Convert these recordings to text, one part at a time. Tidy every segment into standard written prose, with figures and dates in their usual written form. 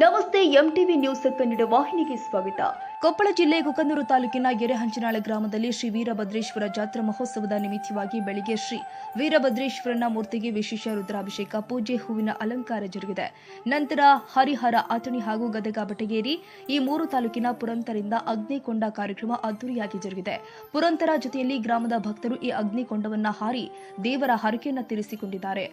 ನಮಸ್ತೆ MTV news Kannada ವಾಹಿನಿಗೆ ಸ್ವಾಗತ. ಕೊಪ್ಪಳ ಜಿಲ್ಲೆ ಕುಕನೂರು ತಾಲೂಕಿನ ಎರೆಹಂಚಿನಾಳ ಗ್ರಾಮದಲ್ಲಿ ಶ್ರೀ ವೀರಭದ್ರೇಶ್ವರ ಜಾತ್ರಾ ಮಹೋತ್ಸವದ ನಿಮಿತ್ತವಾಗಿ ಬೆಳಗ್ಗೆ ಶ್ರೀ ವೀರಭದ್ರೇಶ್ವರನ ಮೂರ್ತಿಗೆ ವಿಶೇಷ ರುದ್ರಾಭಿಷೇಕ, ಪೂಜೆ, ಹೂವಿನ ಅಲಂಕಾರ ಜರುಗಿದೆ. ನಂತರ ಹರಿಹರ, ಅಥಣಿ ಹಾಗೂ ಗದಗ, ಬಟಗೇರಿ ಈ ಮೂರು ತಾಲೂಕಿನ ಪುರಂತರಿಂದ ಅಗ್ನಿಕೊಂಡ ಕಾರ್ಯಕ್ರಮ ಅದ್ದೂರಿಯಾಗಿ ಜರುಗಿದೆ. ಪುರಂತರ ಜೊತೆಯಲ್ಲಿ ಗ್ರಾಮದ ಭಕ್ತರು ಈ ಅಗ್ನಿಕೊಂಡವನ್ನ ಹಾರಿ ದೇವರ ಹರಕೆಯನ್ನು ತೀರಿಸಿಕೊಂಡಿದ್ದಾರೆ.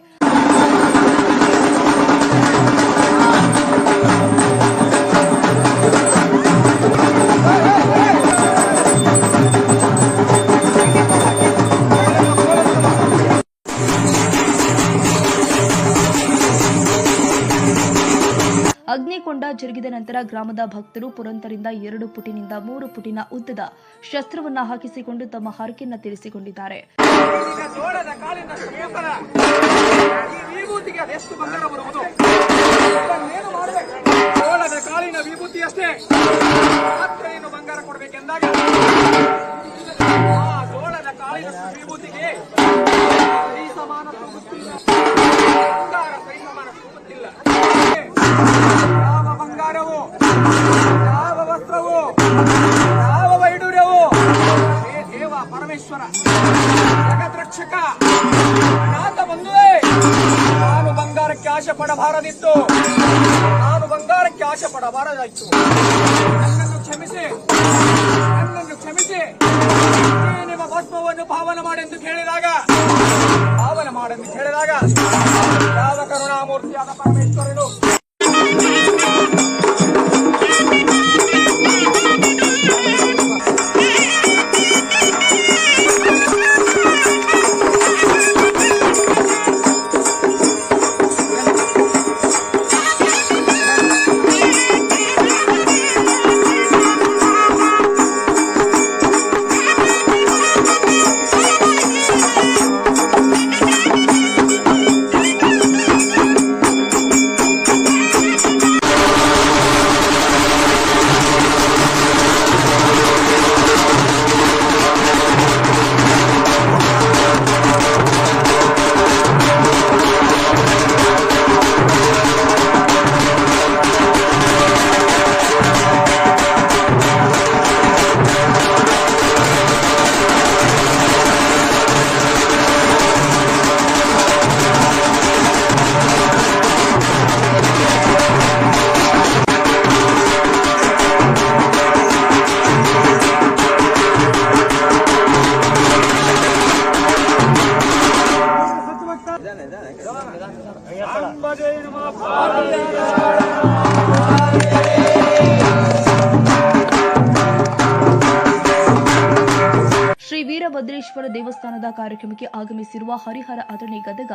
ಅಗ್ನಿಕೊಂಡ ಜರುಗಿದ ನಂತರ ಗ್ರಾಮದ ಭಕ್ತರು ಪುರಂತರಿಂದ 2 ಫುಟಿನಿಂದ 3 ಫುಟಿನ ಉದ್ದದ ಶಸ್ತ್ರವನ್ನ ಹಾಕಿಸಿಕೊಂಡು ತಮ್ಮ ಹರಕೆಯನ್ನು ತೀರಿಸಿಕೊಂಡಿದ್ದಾರೆ. ಪರಮೇಶ್ವರ ಜಗದ್ರಕ್ಷಕ ಅನಾಥ ಬಂಧುವೇ, ನಾನು ಬಂಗಾರಕ್ಕೆ ಆಶೆ ಪಡಬಾರದಿತ್ತು. ನನ್ನನ್ನು ಕ್ಷಮಿಸಿ ನಿಮ್ಮ ಭಸ್ಮವನ್ನು ಪಾವನ ಮಾಡೆಂದು ಕೇಳಿದಾಗ ಯಾವ ಕರುಣಾಮೂರ್ತಿಯಾದ ಪರಮೇಶ್ವರನು ಶ್ರೀ ವೀರಭದ್ರೇಶ್ವರ ದೇವಸ್ಥಾನದ ಕಾರ್ಯಕ್ರಮಕ್ಕೆ ಆಗಮಿಸಿರುವ ಹರಿಹರ, ಅಥಣಿ, ಗದಗ,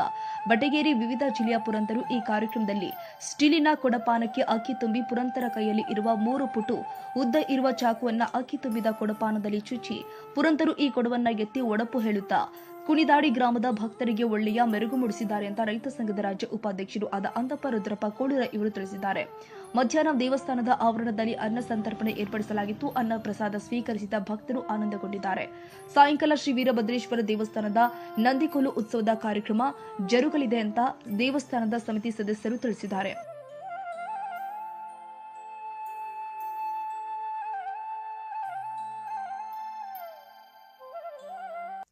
ಬಟಗೇರಿ ವಿವಿಧ ಜಿಲ್ಲೆಯ ಪುರಂತರು ಈ ಕಾರ್ಯಕ್ರಮದಲ್ಲಿ ಸ್ಟೀಲಿನ ಕೊಡಪಾನಕ್ಕೆ ಅಕ್ಕಿ ತುಂಬಿ ಪುರಂತರ ಕೈಯಲ್ಲಿ ಇರುವ 3 ಫುಟು ಉದ್ದ ಇರುವ ಚಾಕುವನ್ನ ಅಕ್ಕಿ ತುಂಬಿದ ಕೊಡಪಾನದಲ್ಲಿ ಚುಚ್ಚಿ ಪುರಂತರು ಈ ಕೊಡವನ್ನ ಎತ್ತಿ ಒಡಪು ಹೇಳುತ್ತಾ ಕುಣಿದಾಡಿ ಗ್ರಾಮದ ಭಕ್ತರಿಗೆ ಒಳ್ಳೆಯ ಮೆರುಗು ಮೂಡಿಸಿದ್ದಾರೆ ಅಂತ ರೈತ ಸಂಘದ ರಾಜ್ಯ ಉಪಾಧ್ಯಕ್ಷರು ಆದ ಅಂದಪ್ಪ ರುದ್ರಪ್ಪ ಕೋಳೂರ ಇವರು ತಿಳಿಸಿದ್ದಾರೆ. ಮಧ್ಯಾಹ್ನ ದೇವಸ್ಥಾನದ ಆವರಣದಲ್ಲಿ ಅನ್ನ ಸಂತರ್ಪಣೆ ಏರ್ಪಡಿಸಲಾಗಿತ್ತು. ಅನ್ನ ಪ್ರಸಾದ ಸ್ವೀಕರಿಸಿದ ಭಕ್ತರು ಆನಂದಗೊಂಡಿದ್ದಾರೆ. ಸಾಯಂಕಾಲ ಶ್ರೀ ವೀರಭದ್ರೇಶ್ವರ ದೇವಸ್ಥಾನದ ನಂದಿಕೋಲು ಉತ್ಸವದ ಕಾರ್ಯಕ್ರಮ ಜರುಗಲಿದೆ ಅಂತ ದೇವಸ್ಥಾನದ ಸಮಿತಿ ಸದಸ್ಯರು ತಿಳಿಸಿದ್ದಾರೆ.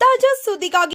ತಾಜಾ ಸುದ್ದಿಗಾಗಿ